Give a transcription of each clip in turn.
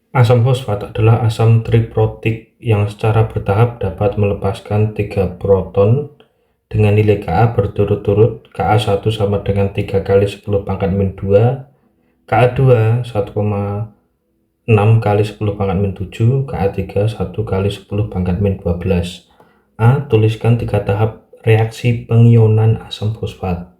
Asam fosfat adalah asam triprotik yang secara bertahap dapat melepaskan 3 proton dengan nilai Ka berturut-turut. Ka1 sama dengan 3 kali 10 pangkat min 2, Ka2 1,6 kali 10 pangkat min 7, Ka3 1 kali 10 pangkat min 12. A. Tuliskan 3 tahap reaksi pengionan asam fosfat.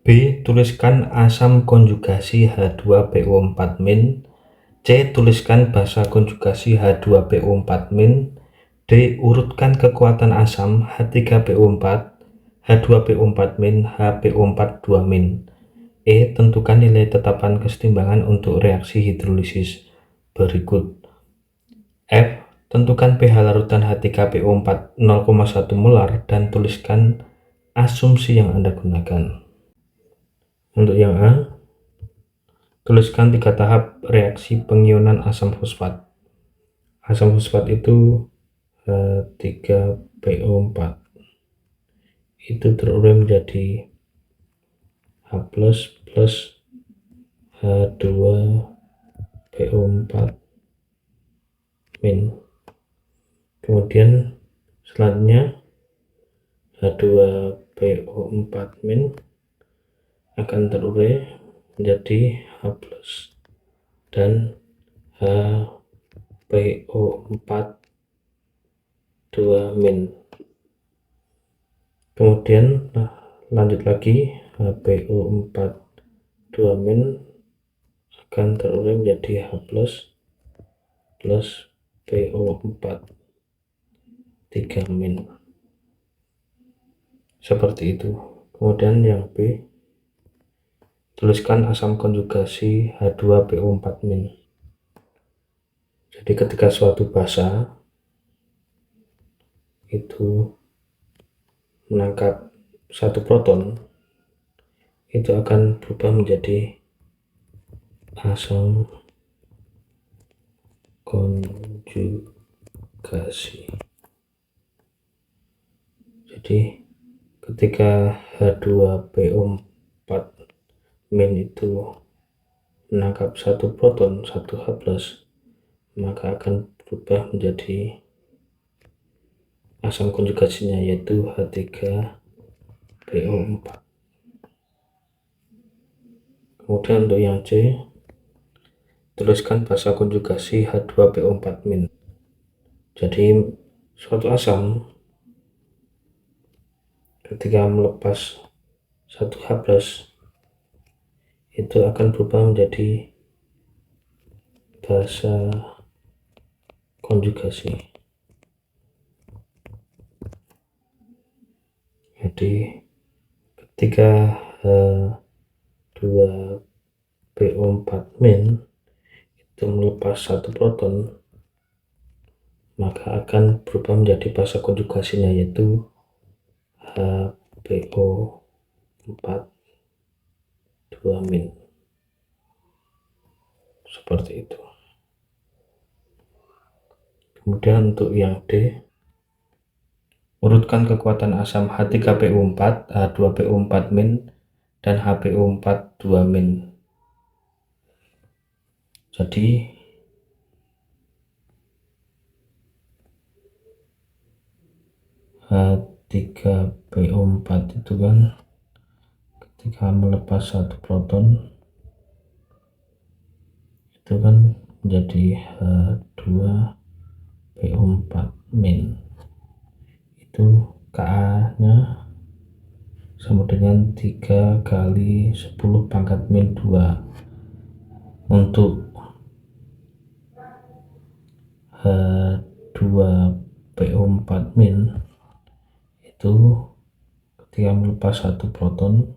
B. Tuliskan asam konjugasi H2PO4-. C. Tuliskan basa konjugasi H2PO4-. D. Urutkan kekuatan asam H3PO4, H2PO4-, HPO4-2-. E. Tentukan nilai tetapan kesetimbangan untuk reaksi hidrolisis berikut. F. Tentukan pH larutan H3PO4 0,1 molar dan tuliskan asumsi yang Anda gunakan. Untuk yang A, tuliskan 3 tahap reaksi pengionan asam fosfat. Asam fosfat itu H3PO4 itu terurai menjadi H plus H2PO4 min. Kemudian selanjutnya H2PO4 min akan terurai menjadi H plus dan HPO4 2 min. Kemudian lanjut lagi, HPO4 2 min akan terurai menjadi H plus PO4 3 min. Seperti itu. Kemudian yang B, tuliskan asam konjugasi H2PO4 min. Jadi ketika suatu basa itu menangkap satu proton, itu akan berubah menjadi asam konjugasi. Jadi ketika H2PO4 min itu menangkap satu proton, satu H plus, maka akan berubah menjadi asam konjugasinya, yaitu H3PO4. Kemudian untuk yang C, tuliskan basa konjugasi H2PO4 min. Jadi suatu asam ketika melepas satu H plus itu akan berubah menjadi basa konjugasi. Jadi ketika H2PO4 min itu melepas satu proton, maka akan berubah menjadi basa konjugasinya, yaitu HPO4 2 min. Seperti itu. Kemudian untuk yang D, urutkan kekuatan asam H3PO4, H2PO4 min dan HPO4 2 min. Jadi H3PO4 itu kan ketika melepas satu proton itu kan menjadi H2PO4 min. Itu Ka nya sama dengan 3 kali 10 pangkat min 2. Untuk H2PO4 min itu ketika melepas satu proton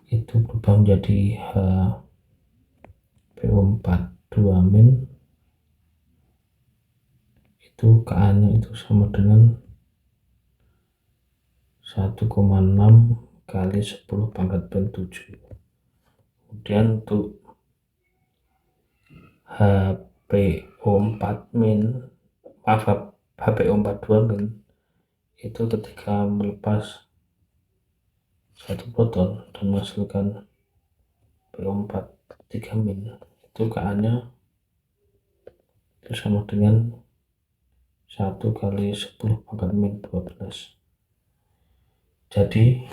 itu berubah menjadi HPO4 2 min. Itu Ka nya itu sama dengan 1,6 kali 10 pangkat min 7. Kemudian untuk HPO4 min, HPO4 2 min itu ketika melepas satu proton dan menghasilkan PO4 3 min, itu Ka nya itu sama dengan 1 kali 10 pangkat min 12. Jadi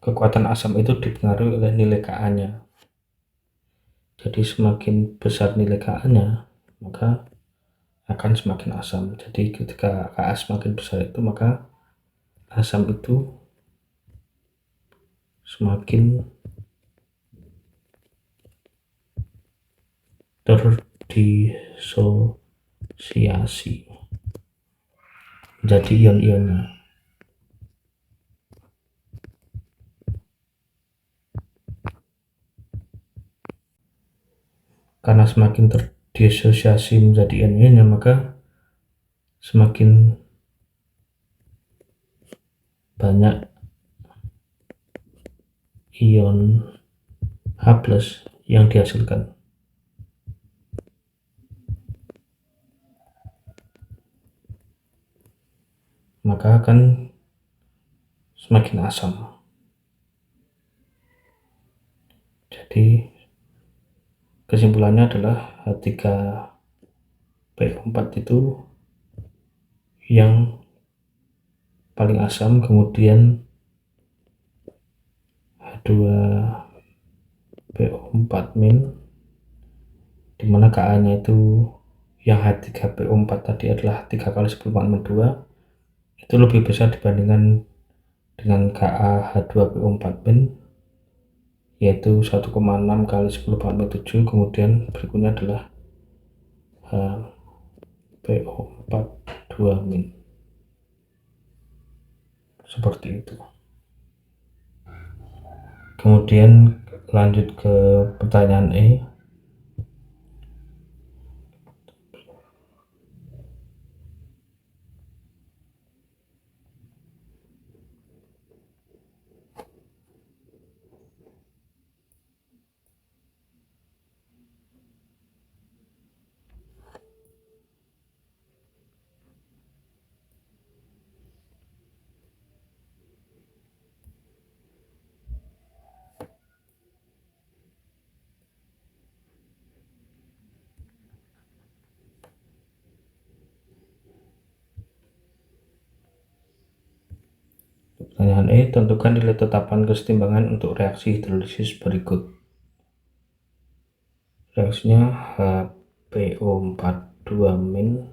kekuatan asam itu dipengaruhi oleh nilai Ka-nya. Jadi semakin besar nilai Ka-nya, maka akan semakin asam. Jadi ketika Ka semakin besar itu, maka asam itu semakin terdisosiasi menjadi ion-ionnya. Karena semakin terdisosiasi menjadi ion-ionnya, maka semakin banyak ion H+ yang dihasilkan. Maka akan semakin asam. Jadi kesimpulannya adalah H3PO4 itu yang paling asam, kemudian H2PO4- dimana Ka-nya itu yang H3PO4 tadi adalah 3 kali 10 pangkat 2, itu lebih besar dibandingkan dengan Ka H2PO4- yaitu 1,6 kali 10 pangkat 7. Kemudian berikutnya adalah HPO42- seperti itu. Kemudian lanjut ke pertanyaan E. Pertanyaan E, tentukan nilai tetapan kesetimbangan untuk reaksi hidrolisis berikut. Reaksinya HPO42-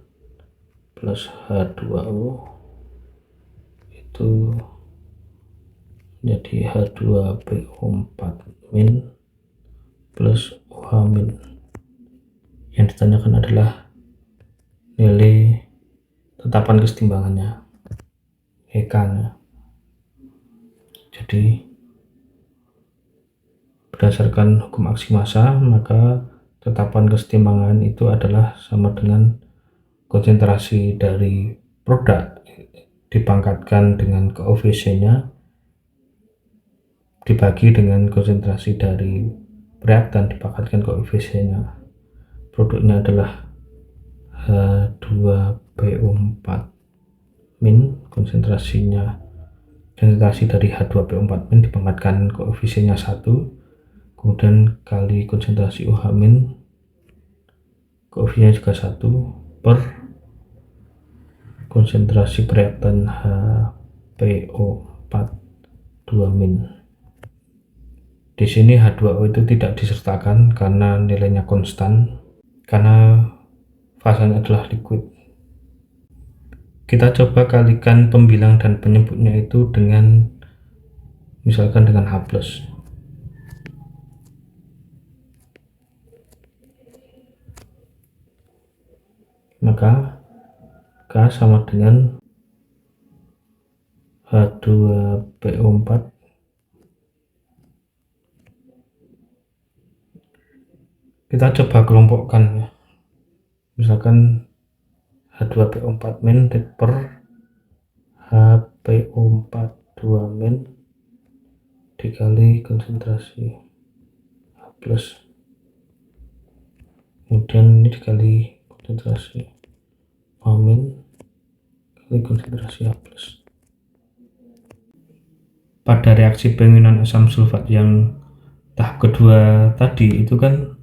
plus H2O itu jadi H2PO4- plus OH-. Yang ditanyakan adalah nilai tetapan kesetimbangannya, EK-nya. Jadi berdasarkan hukum aksi massa, maka tetapan kesetimbangan itu adalah sama dengan konsentrasi dari produk dipangkatkan dengan koefisiennya dibagi dengan konsentrasi dari reaktan dipangkatkan koefisiennya. Produknya adalah H2PO4- konsentrasi dari H2PO4- dipangkatkan koefisiennya 1, kemudian kali konsentrasi OH-, koefisiennya juga 1, per konsentrasi reaktan HPO42-. Di sini H2O itu tidak disertakan karena nilainya konstan, karena fasanya adalah liquid. Kita coba kalikan pembilang dan penyebutnya itu dengan misalkan dengan H+. Maka K sama dengan H2PO4 kita coba kelompokkan ya. Misalkan H2PO4- per HPO42- dikali konsentrasi H+, kemudian ini dikali konsentrasi OH- kali konsentrasi H+. Pada reaksi penguinan asam sulfat yang tahap kedua tadi itu kan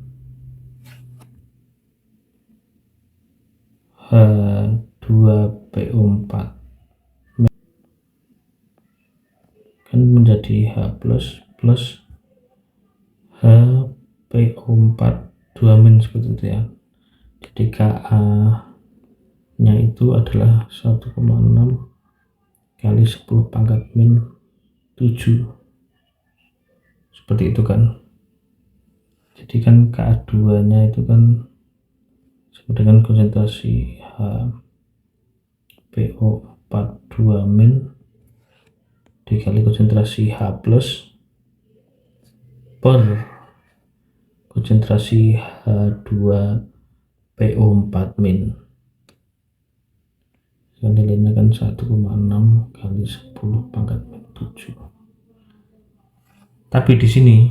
H2PO4 kan menjadi H plus plus HPO4 2- seperti itu ya. Jadi Ka nya itu adalah 1,6 kali 10 pangkat min 7 seperti itu kan. Jadi kan Ka2 nya itu kan sama dengan konsentrasi HPO4 2- dikali konsentrasi H plus per konsentrasi H2PO4 min. Nilainya kan 1,6 kali 10 pangkat min 7. Tapi di sini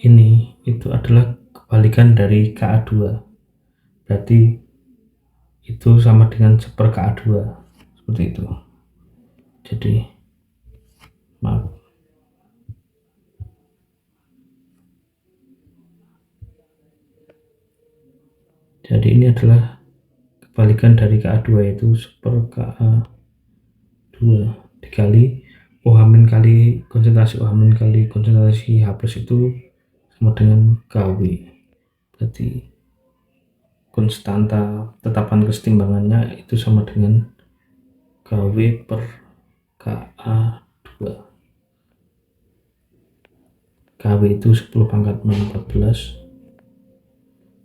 ini itu adalah kebalikan dari Ka2. Berarti itu sama dengan 1 per Ka2 seperti itu. Jadi maaf. Jadi ini adalah kebalikan dari Ka2, yaitu 1 per Ka2 dikali OH- kali konsentrasi OH- kali konsentrasi H plus itu sama dengan Kw. Berarti konstanta tetapan kesetimbangannya itu sama dengan Kw per Ka2. Kw itu 10 pangkat min 14.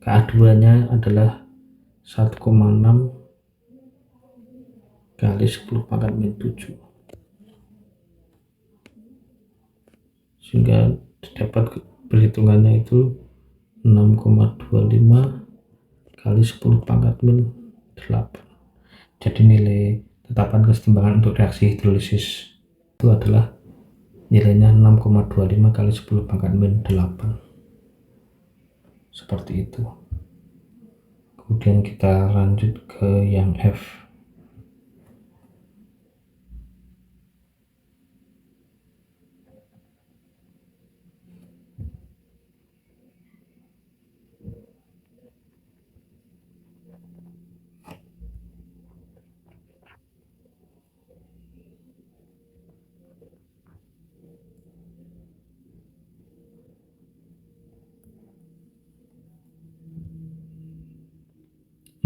Ka2 nya adalah 1,6 kali 10 pangkat min 7, sehingga dapat perhitungannya itu 6,25 kali 10 pangkat min 8. Jadi nilai tetapan kesetimbangan untuk reaksi hidrolisis itu adalah nilainya 6,25 kali 10 pangkat min 8. Seperti itu. Kemudian kita lanjut ke yang F.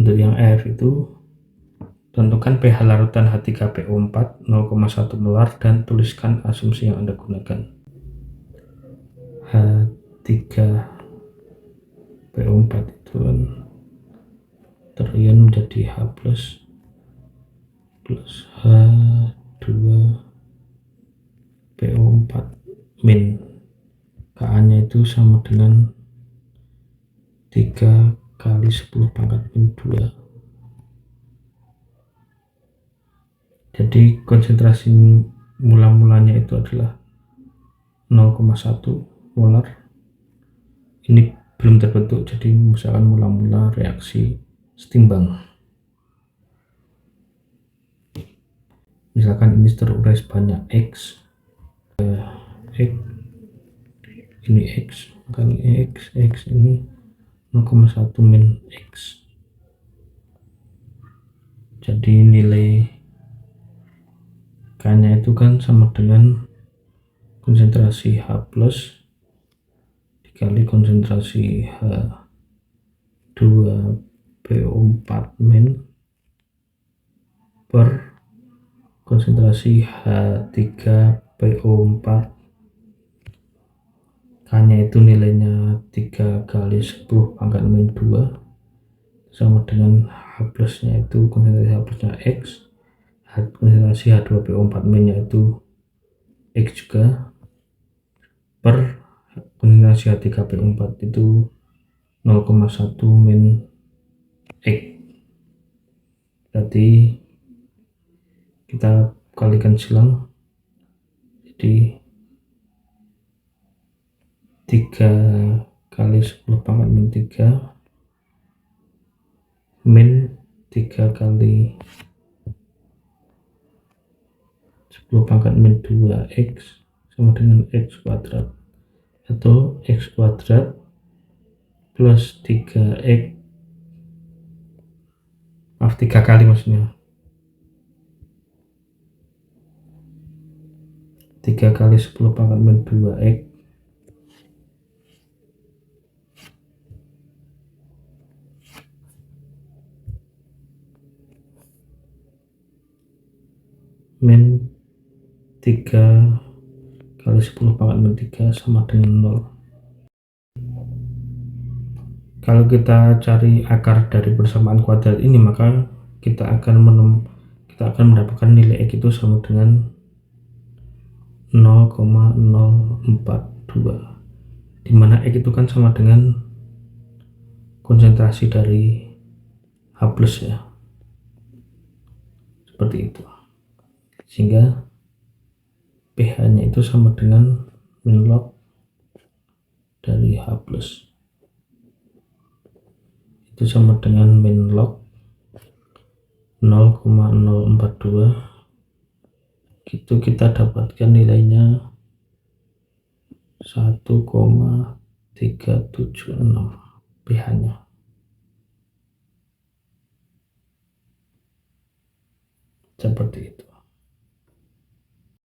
Untuk yang F itu, tentukan pH larutan H3PO4 0,1 molar dan tuliskan asumsi yang Anda gunakan. H3PO4 itu kan terion menjadi H plus H2PO4 min. Ka nya itu sama dengan 3 kali 10 pangkat min 2. Jadi konsentrasi mula-mulanya itu adalah 0,1 molar. Ini belum terbentuk, jadi misalkan mula-mula reaksi setimbang. Misalkan ini terurai sebanyak X, ini X, maka ini X ini 0,1 min X. Jadi nilai K nya itu kan sama dengan konsentrasi H plus dikali konsentrasi H2PO4 min per konsentrasi H3PO4. K nya itu nilainya 3 kali 10 pangkat min 2 sama dengan H plus nya itu konsentrasi H plus nya X, konsentrasi H2PO4 min nya itu X juga, per konsentrasi H3PO4 itu 0,1 min X. Berarti kita kalikan silang, jadi 3 kali 10 pangkat min 3 min 3 kali 10 pangkat min 2x sama dengan x kuadrat, atau x kuadrat plus 3x, maaf 3 kali maksudnya, 3 kali 10 pangkat min 2x min 3 kali 10 pangkat min 3 sama dengan 0. Kalau kita cari akar dari persamaan kuadrat ini, maka kita akan mendapatkan nilai x itu sama dengan 0,042, dimana x itu kan sama dengan konsentrasi dari H plus ya, seperti itu, sehingga pH nya itu sama dengan min log dari H plus, itu sama dengan min log 0,042, gitu kita dapatkan nilainya 1,376 pH nya, seperti itu.